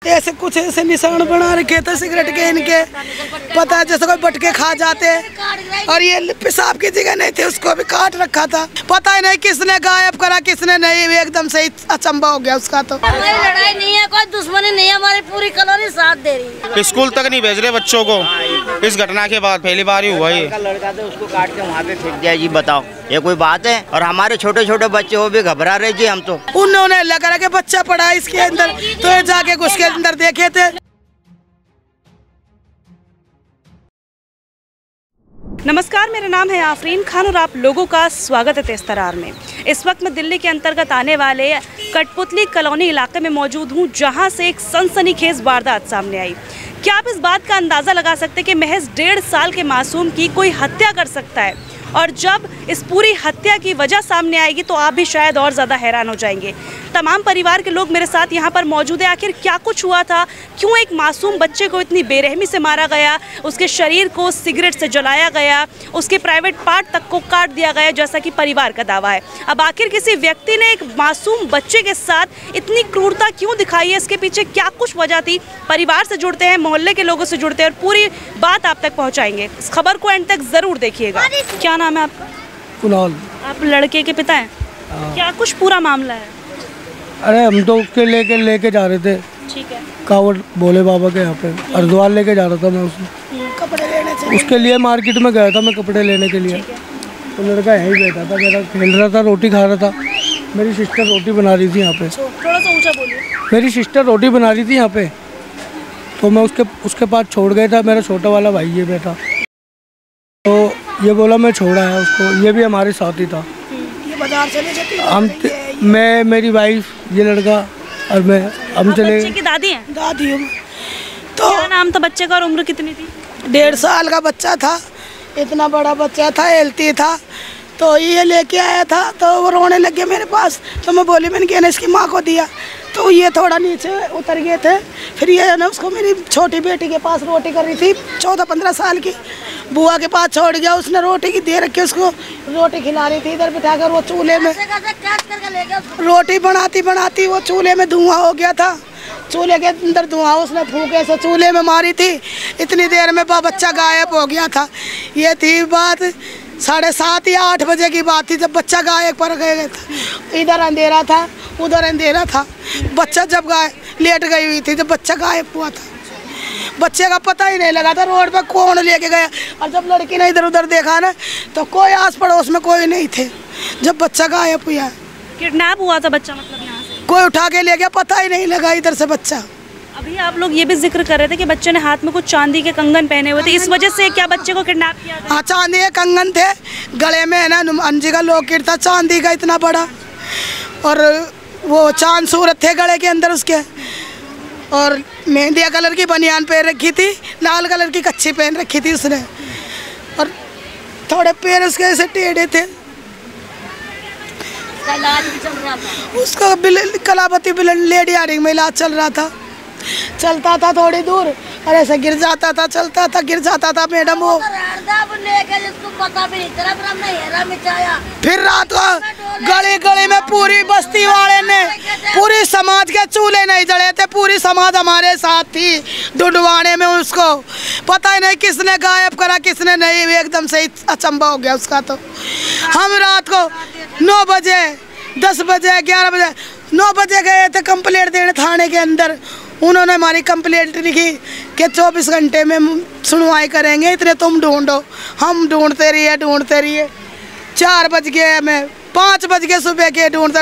ऐसे कुछ ऐसे निशान बना रखे थे सिगरेट के इनके, पता है जैसे कोई बटके खा जाते, और ये पेशाब की जगह नहीं थे उसको भी काट रखा था। पता ही नहीं किसने गायब करा किसने नहीं, एकदम से अचंबा हो गया उसका। तो कोई लड़ाई नहीं है, कोई दुश्मनी नहीं है, हमारी पूरी कॉलोनी साथ दे रही है। स्कूल तक नहीं भेज रहे बच्चों को इस घटना के बाद, पहली बार ही हुआ ये। लड़का था उसको काट के वहाँ पे फेंक दिया जी, बताओ ये कोई बात है? और हमारे छोटे छोटे बच्चे वो भी घबरा रहे जी। हम तो उन्होंने लगा के बच्चा पड़ा इसके अंदर, तो ये जाके घुस के अंदर देखे थे। नमस्कार, मेरा नाम है आफरीन खान और आप लोगों का स्वागत है तेज तरार में। इस वक्त मैं दिल्ली के अंतर्गत आने वाले कठपुतली कॉलोनी इलाके में मौजूद हूं, जहां से एक सनसनीखेज वारदात सामने आई। क्या आप इस बात का अंदाज़ा लगा सकते हैं कि महज 1.5 साल के मासूम की कोई हत्या कर सकता है? और जब इस पूरी हत्या की वजह सामने आएगी तो आप भी शायद और ज़्यादा हैरान हो जाएंगे। तमाम परिवार के लोग मेरे साथ यहाँ पर मौजूद हैं। आखिर क्या कुछ हुआ था, क्यों एक मासूम बच्चे को इतनी बेरहमी से मारा गया, उसके शरीर को सिगरेट से जलाया गया, उसके प्राइवेट पार्ट तक को काट दिया गया जैसा कि परिवार का दावा है। अब आखिर किसी व्यक्ति ने एक मासूम बच्चे के साथ इतनी क्रूरता क्यों दिखाई है, इसके पीछे क्या कुछ वजह थी? परिवार से जुड़ते हैं, मोहल्ले के लोगों से जुड़ते हैं और पूरी बात आप तक पहुँचाएंगे। इस खबर को एंड तक ज़रूर देखिएगा। क्या नाम है आपका? कुणाल। आप लड़के के पिता हैं? क्या कुछ पूरा मामला है? अरे हम तो उसके लेके जा रहे थे, ठीक है, कावड़ भोले बाबा के यहाँ पे हरिद्वार लेके जा रहा था मैं उसको कपड़े लेने से। उसके लिए मार्केट में गया था मैं कपड़े लेने के लिए। तो लड़का यहीं बैठा था, मेरा खेल रहा था, रोटी खा रहा था। मेरी सिस्टर रोटी बना रही थी यहाँ पे। थोड़ा सा ऊंचा बोलिए। मेरी सिस्टर रोटी बना रही थी यहाँ पे, तो मैं उसके पास छोड़ गया था। मेरा छोटा वाला भाई ये बैठा, तो ये बोला मैं छोड़ा है उसको, ये भी हमारे साथ ही था। ये बाजार चले जाते हम मैं, मेरी वाइफ, ये लड़का और मैं, हम चले। बच्चे की दादी हैं? दादी हूँ। तो क्या नाम था बच्चे का और उम्र कितनी थी? 1.5 साल का बच्चा था, इतना बड़ा बच्चा था, हेल्थी था। तो ये लेके आया था, तो वो रोने लग गया मेरे पास। तो मैं बोली, मैंने कहना इसकी माँ को दिया। तो ये थोड़ा नीचे उतर गए थे। फिर ये ना उसको मेरी छोटी बेटी के पास रोटी कर रही थी, 14-15 साल की, बुआ के पास छोड़ गया। उसने रोटी की दे रखी, उसको रोटी खिला रही थी। इधर बिठाकर वो चूल्हे में रोटी बनाती वो चूल्हे में धुआं हो गया था। चूल्हे के अंदर धुआं उसने फूके से चूल्हे में मारी थी। इतनी देर में बच्चा गायब हो गया था। ये थी बात 7:30 या 8 बजे की बात थी, जब बच्चा गायब पर गया था। इधर अंधेरा था, उधर अंधेरा था। बच्चा जब लेट गई हुई थी, जब बच्चा गायब हुआ था, बच्चे का पता ही नहीं लगा था रोड पर कौन लेके गया। और जब लड़की ने इधर उधर देखा ना, तो कोई आस पड़ोस में कोई नहीं थे जब बच्चा गायब हुआ। किडनैप हुआ था बच्चा, मतलब यहाँ से कोई उठा के ले गया, पता ही नहीं लगा इधर से बच्चा। अभी आप लोग ये भी जिक्र कर रहे थे कि बच्चे ने हाथ में कुछ चांदी के कंगन पहने हुए थे, इस वजह से क्या बच्चे को किडनैप किया था? हाँ, चांदी के कंगन थे, गले में है ना हनुमान जी का लॉकेट था चांदी का इतना बड़ा, और वो चांद सूरत थे गले के अंदर उसके, और मेहंदिया कलर की बनियान पहन रखी थी, लाल कलर की कच्छी पहन रखी थी उसने, और थोड़े पैर उसके ऐसे टेढ़े थे। उसका कलावती लेडी हार्डिंग में इलाज चल रहा था। चलता था थोड़ी दूर और ऐसे गिर जाता था, चलता था गिर जाता था। मैडम वो फिर रात को गली में पूरी बस्ती वाले ने, पूरी समाज के चूल्हे नहीं जले थे, पूरी समाज हमारे साथ थी ढूंढवाने में। उसको पता ही नहीं किसने गायब करा किसने नहीं, एकदम से अचंबा हो गया उसका। तो हम रात को 9 बजे 10 बजे 11 बजे 9 बजे गए थे कंप्लेंट देने थाने के अंदर। उन्होंने हमारी कंप्लेंट लिखी कि 24 घंटे में सुनवाई करेंगे, इतने तुम ढूंढो। हम ढूंढते रहिए 4 बज गए, हमें 5 बज गए सुबह के ढूंढते।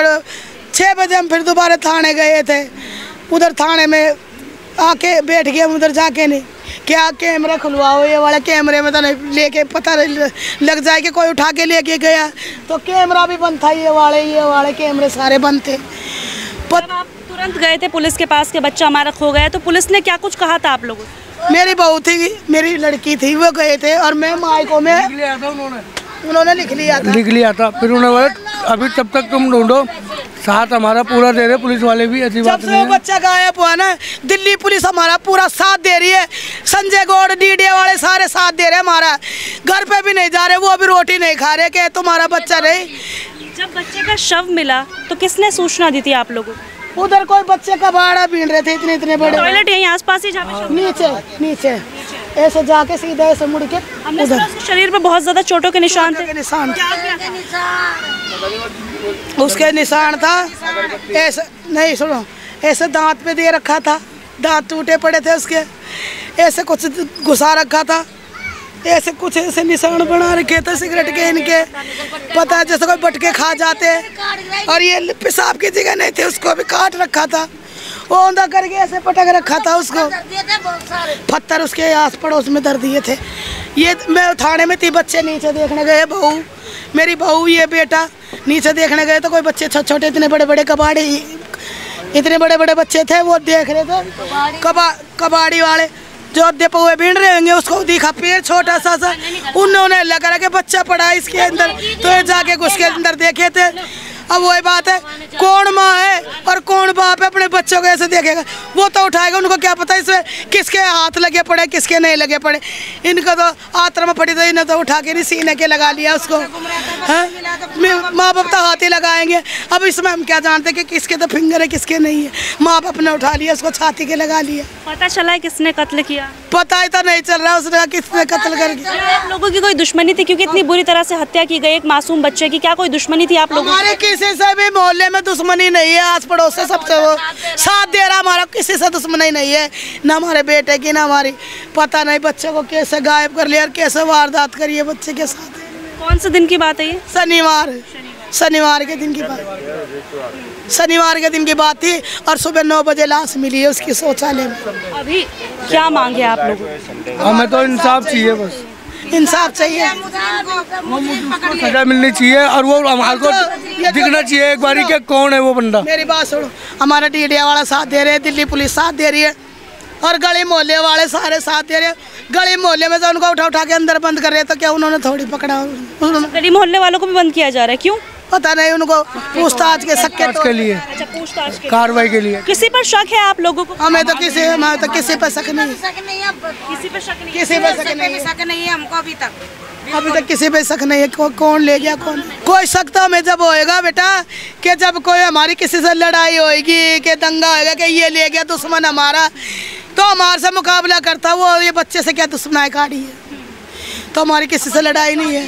6 बजे हम फिर दोबारा थाने गए थे। उधर थाने में आके बैठ गए हम, उधर जाके नहीं क्या कैमरा खुलवाओ, ये वाले कैमरे में तो नहीं लेके पता लग जाए कि कोई उठा के लेके गया। तो कैमरा भी बंद था, ये वाले कैमरे सारे बंद थे। आप तुरंत गए थे पुलिस के पास कि बच्चा हमारा खो गया, तो पुलिस ने क्या कुछ कहा था आप लोगों से? मेरी बहू थी, मेरी लड़की थी, वो गए थे और मैं मायको में उन्होंने लिख लिया था। फिर उन्होंने बोला अभी तब तक तुम ढूंढो, साथ हमारा पूरा दे रहे, पुलिस वाले भी। ऐसी बात नहीं है। बच्चा गायब हुआ ना, दिल्ली पुलिस हमारा पूरा साथ दे रही है। संजय गौड़ डीडीए वाले सारे साथ दे रहे हैं हमारा। घर पे भी नहीं जा रहे, वो भी रोटी नहीं खा रहे कि तुम्हारा बच्चा नहीं। जब बच्चे का शव मिला तो किसने सूचना दी थी आप लोगों को? उधर कोई बच्चे का बाड़ा बीन रहे थे इतने इतने बड़े। टॉयलेट यहीं आसपास ही जहाँ पे नीचे नीचे ऐसे जाके सीधा ऐसे मुड़ के हमने सुना उसके शरीर पे बहुत ज्यादा चोटों के निशान थे। निशान उसके निशान था ऐसे, नहीं सुनो, ऐसे दांत पे दे रखा था, दांत टूटे पड़े थे उसके, ऐसे कुछ घुसा रखा था, ऐसे कुछ ऐसे निशान बना रखे थे सिगरेट के इनके, पता है जैसे कोई बटके खा जाते। और ये पेशाब की जगह नहीं थी, उसको भी काट रखा था, वो औंधा करके ऐसे पटक रखा था उसको, पत्थर उसके आस पड़ोस में दर दिए थे। ये मैं थाने में थी, बच्चे नीचे देखने गए, बहू मेरी बहू ये बेटा नीचे देखने गए तो कोई बच्चे छोटे छोटे इतने बड़े बड़े कबाड़ी, इतने बड़े बड़े बच्चे थे, वो देख रहे थे कबाड़ी वाले जो अद्धे पौए बीन रहे होंगे, उसको दिखा पेड़ छोटा सा उन्होंने लगा के बच्चा पड़ा इसके अंदर, तो ये जाके घुस के अंदर देखे थे। अब वही बात है, कौन माँ है और कौन बाप है अपने बच्चों को ऐसे देखेगा, वो तो उठाएगा, उनको क्या पता इसमें किसके हाथ लगे पड़े किसके नहीं लगे पड़े। इनको तो आत्मा पड़ी तो इन्हें तो उठा के नहीं सीने के लगा लिया उसको, माँ बाप तो हाथ ही लगाएंगे। अब इसमें हम क्या जानते कि किसके तो फिंगर है किसके नहीं है, माँ बाप ने उठा लिया उसको छाती के लगा लिया। पता चला है किसने कत्ल किया? पता ही तो नहीं चल रहा उसने किसने कत्ल कर दिया। आप लोगों की कोई दुश्मनी थी, क्योंकि इतनी बुरी तरह से हत्या की गई एक मासूम बच्चे की, क्या कोई दुश्मनी थी आप लोगों? हमारे किसी से भी मोहल्ले में दुश्मनी नहीं है, आस पड़ोस से सबसे वो साथ दे रहा, हमारा किसी से दुश्मनी नहीं है, ना हमारे बेटे की ना हमारी। पता नहीं बच्चे को कैसे गायब कर लिया और कैसे वारदात करी है बच्चे के साथ। कौन से दिन की बात है ये? शनिवार के दिन की बात, शनिवार के दिन की बात थी और सुबह 9 बजे लाश मिली है उसकी शौचालय में। अभी क्या मांगे आप लोग? हमें तो इंसाफ चाहिए, बस इंसाफ चाहिए, सजा मिलनी चाहिए और वो हमारे को दिखना चाहिए एक बारी के कौन है वो बंदा। मेरी बात सुनो, हमारा डीडिया वाला साथ दे रहे हैं, दिल्ली पुलिस साथ दे रही है और गली मोहल्ले वाले सारे साथ दे रहे हैं। गली मोहल्ले में तो उनको उठा के अंदर बंद कर रहे हैं, तो क्या उन्होंने थोड़ी पकड़ा? गली मोहल्ले वालों को भी बंद किया जा रहा है, क्यों? पता नहीं, उनको पूछताछ के के लिए, पूछताछ के कार्रवाई के लिए। किसी पर शक है आप लोगों को? हमें तो किसी पर शक नहीं, किसी पर शक नहीं, किसी पर शक नहीं है हमको अभी तक किसी पे शक नहीं है। कौन ले गया कौन? कोई शक तो हमें जब होएगा बेटा कि जब कोई हमारी किसी से लड़ाई होएगी कि दंगा होएगा कि ये ले गया दुश्मन हमारा, तो हमारे से मुकाबला करता वो, ये बच्चे से क्या दुश्मनाई काढ़ी है, तो हमारी किसी से लड़ाई नहीं है।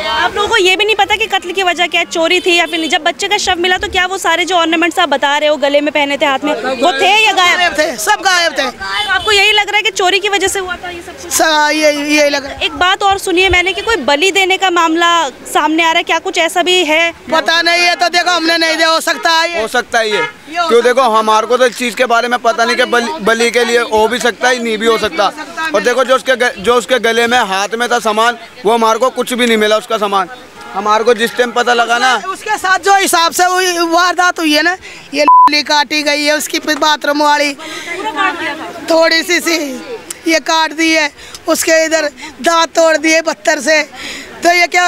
आप लोगों को ये भी नहीं पता कि कत्ल की वजह क्या है, चोरी थी या फिर नहीं? जब बच्चे का शव मिला तो क्या वो सारे जो ऑर्नामेंट्स आप बता रहे हो गले में पहने थे हाथ में, वो थे या गायब थे? सब गायब थे। तो आपको यही लग रहा है कि चोरी की वजह से हुआ था ये सब कुछ? यही लग रहा है। एक बात और सुनिए, मैंने कि कोई बलि देने का मामला सामने आ रहा है, क्या कुछ ऐसा भी है? पता नहीं है, तो देखो हमने नहीं दिया, हो सकता है ये क्यों? देखो हमारे को तो इस चीज के बारे में पता नहीं कि बलि के लिए हो भी सकता है नहीं भी हो सकता। और देखो जो उसके गले में हाथ में था सामान, वो हमारे को कुछ भी नहीं मिला उसका सामान। हमारे को जिस टाइम पता लगा ना, उसके साथ जो हिसाब से वो वारदात हुई है ना, ये काटी गई है उसकी बाथरूम वाली, थोड़ी सी ये काट दी है, उसके इधर दांत तोड़ दिए पत्थर से। तो ये क्या,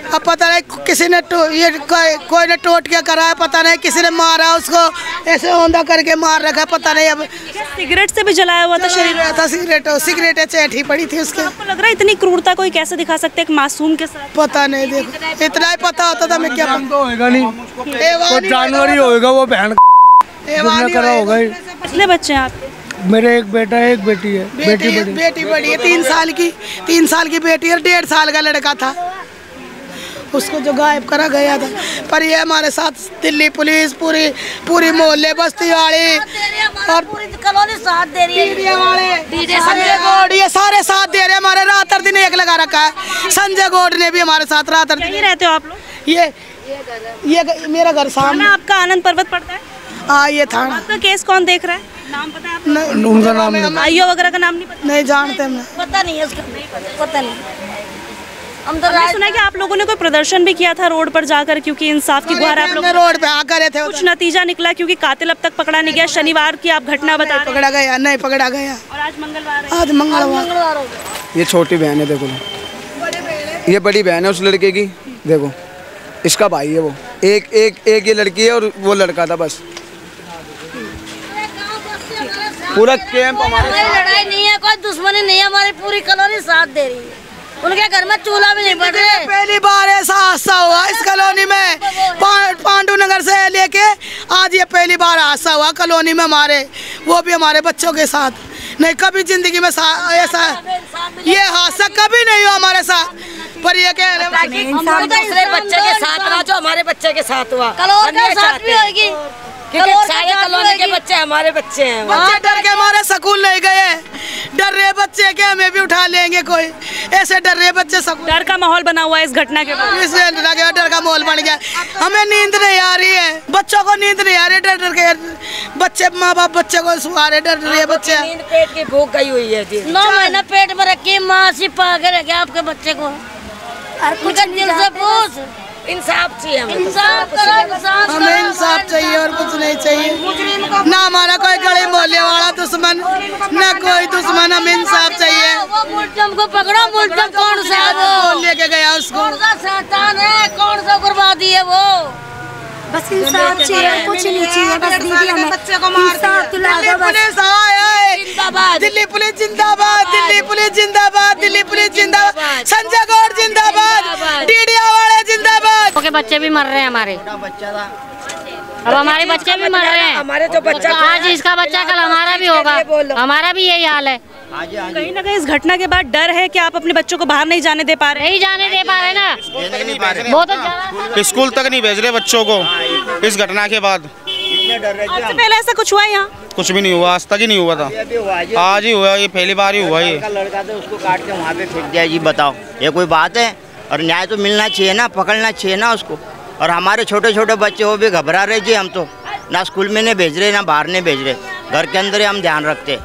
अब पता नहीं किसी ने कोई ने टोट के करा है, पता नहीं किसी ने मारा उसको, ऐसे औंधा करके मार रखा, पता नहीं। अब सिगरेट से भी जलाया हुआ था शरीर था, सिगरेट चैठी पड़ी थी उसके। आपको लग रहा है इतनी क्रूरता कोई कैसे दिखा सकते एक मासूम के साथ? पता नहीं, देखो इतना ही पता होता था, मैं क्या तो होएगा नहीं, कोई जानवर ही होएगा वो, बहन करा होगा। कितने बच्चे हैं आपके? मेरे एक बेटा है एक बेटी है। बेटी बड़ी है 3 साल की बेटी और 1.5 साल का लड़का था, उसको जो गायब करा गया था। पर ये हमारे साथ दिल्ली पुलिस पूरी मोहल्ले बस्ती वाले और पूरी कॉलोनी साथ दे रही है, संजय गौड़ ये सारे साथ दे रहे हैं हमारे। रात और दिन एक लगा रखा है, संजय गौड़ ने भी हमारे साथ रात और दिन। यहीं रहते हो आप लोग? ये मेरा घर सामने आपका आनंद पर्वत पड़ता है। हाँ, ये थाना। आपका केस कौन देख रहा है? नाम पता है आपको? उनका नाम नहीं, आईओ वगैरह का नाम नहीं पता? नहीं जानते हम, पता नहीं है उसका, पता नहीं। हम तो मैंने सुना है कि आप लोगों ने कोई प्रदर्शन भी किया था रोड पर जाकर, क्योंकि इंसाफ की गुहार आप लोग रोड पे आकर रहे थे। कुछ नतीजा निकला? क्योंकि कातिल अब तक पकड़ा नहीं गया। शनिवार की आप घटना बता रहे हैं। पकड़ा गया नहीं, पकड़ा गया। और आज मंगलवार है। आज मंगलवार। ये छोटी बहन है, देखो ये बड़ी बहन है उस लड़के की, देखो इसका भाई है वो। एक ये लड़की है और वो लड़का था, बस पूरा कैंप हमारे। कोई लड़ाई नहीं है, कोई दुश्मनी नहीं है, हमारी पूरी कॉलोनी साथ दे रही है। उनके घर में चूल्हा भी नहीं बढ़ रहे। पहली बार ऐसा हादसा हुआ इस कॉलोनी में, पांडू नगर से लेके आज ये पहली बार हादसा हुआ कॉलोनी में हमारे, वो भी हमारे बच्चों के साथ। नहीं कभी जिंदगी में ऐसा ये हादसा कभी नहीं हुआ हमारे साथ। पर ये कह रहे दूसरे बच्चे के साथ ना जो हमारे बच्चे के साथ हुआ, कॉलोनी के साथ भी होगी, क्योंकि सारे कॉलोनी के बच्चे हमारे बच्चे हैं। बच्चे डर के हमारे स्कूल नहीं गए, डर रहे बच्चे के हमें भी उठा लेंगे कोई, ऐसे डर रहे बच्चे। डर का माहौल बना हुआ है इस घटना के बाद, इसलिए डर का माहौल बन गया। हमें नींद नहीं आ रही है, बच्चों को नींद नहीं आ रही, डर डर के बच्चे माँ बाप बच्चे को सुहा रहे, डर रहे बच्चे। पेट की भूख गई हुई है जी, 9 महीना पेट में रखी माँ से पाके रह गया आपके बच्चे को। उनका दिल से पूछ, इंसाफ चाहिए हमें, इंसाफ करो, हमें इंसाफ चाहिए और कुछ नहीं चाहिए। ना हमारा कोई गली मोहल्ले वाला दुश्मन, ना कोई दुश्मन, हमें इंसाफ चाहिए। वो मुल्ज़म को पकड़ो, मुल्ज़म कौन सा है वो, लेके गया उसको, कौन सा शैतान है, कौन सा उग्रवादी है वो। बस इंसाफ चाहिए, कुछ नहीं चाहिए, बस दीदी हमें बच्चे को मार दिल्ली पुलिस आए, दिल्ली पुलिस जिंदाबाद, दिल्ली पुलिस जिंदाबाद, दिल्ली पुलिस जिंदाबाद, संजय गौड़ जिंदाबाद, डीडीआ वाले जिंदाबाद। के बच्चे भी मर रहे हैं हमारे, अब हमारे बच्चे भी मर रहे हैं। हमारे जो बच्चा आज इसका बच्चा कल हमारा भी होगा, हमारा भी यही हाल है। कहीं ना कहीं इस घटना के बाद डर है कि आप अपने बच्चों को बाहर नहीं जाने दे पा रहे? नहीं जाने दे पा रहे ना, बहुत स्कूल तक नहीं भेज रहे बच्चों को इस घटना के बाद। आपसे पहले ऐसा कुछ हुआ यहाँ? कुछ भी नहीं हुआ, आज तक ही नहीं हुआ था, आज ही हुआ, ये पहली बार ही हुआ। ये लड़का था उसको काट के वहाँ पे फेंक दिया जी, बताओ ये कोई बात है? और न्याय तो मिलना चाहिए ना, पकड़ना चाहिए ना उसको। और हमारे छोटे छोटे बच्चे वो भी घबरा रहे जी, हम तो ना स्कूल में नहीं भेज रहे ना बाहर नहीं भेज रहे, घर के अंदर ही हम ध्यान रखते,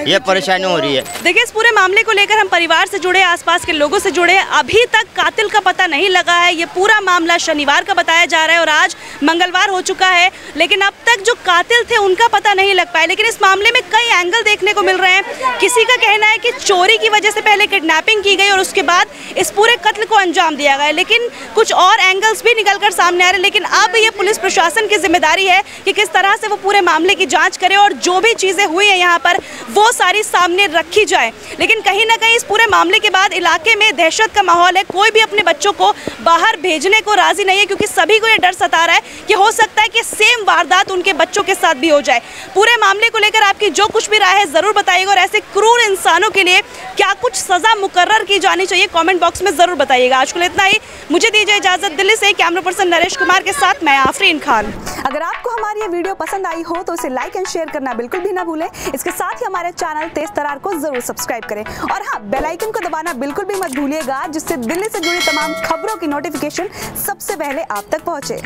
ये परेशानी हो रही है। देखिए इस पूरे मामले को लेकर हम परिवार से जुड़े, आसपास के लोगों से जुड़े, अभी तक कातिल का पता नहीं लगा है। ये पूरा मामला शनिवार का बताया जा रहा है और आज मंगलवार हो चुका है, लेकिन अब तक जो कातिल थे उनका पता नहीं लग पाया। लेकिन इस मामले में कई एंगल देखने को मिल रहे हैं। किसी का कहना है कि चोरी की वजह से पहले किडनैपिंग की गई और उसके बाद इस पूरे कत्ल को अंजाम दिया गया, लेकिन कुछ और एंगल्स भी निकल कर सामने आ रहे हैं। लेकिन अब ये पुलिस प्रशासन की जिम्मेदारी है कि किस तरह से वो पूरे मामले की जाँच करे और जो भी चीज़ें हुई है यहाँ पर वो सारी सामने रखी जाए। लेकिन कहीं ना कहीं इस पूरे मामले के बाद इलाके में दहशत का माहौल है, कोई भी अपने बच्चों को बाहर भेजने को राजी नहीं है, क्योंकि सभी को ये डर सता रहा है कि हो सकता है कि सेम वारदात उनके बच्चों के साथ भी हो जाए। पूरे मामले को लेकर आपकी जो कुछ भी राय है जरूर बताइएगा और ऐसे क्रूर इंसानों के लिए क्या कुछ सजा मुकर्रर की जानी चाहिए कमेंट बॉक्स में जरूर बताइएगा। आज के लिए इतना ही, मुझे दीजिए इजाजत। दिल्ली से कैमरा पर्सन नरेश कुमार के साथ मैं आफरीन खान। अगर आपको हमारी ये वीडियो पसंद आई हो तो इसे लाइक एंड शेयर करना बिल्कुल भी ना भूलें। इसके साथ ही हमारे चैनल तेज तरार को जरूर सब्सक्राइब करें और हाँ, बेल आइकन को दबाना बिल्कुल भी मत भूलिएगा, जिससे दिल्ली से जुड़ी तमाम खबरों की नोटिफिकेशन सबसे पहले आप तक पहुंचे।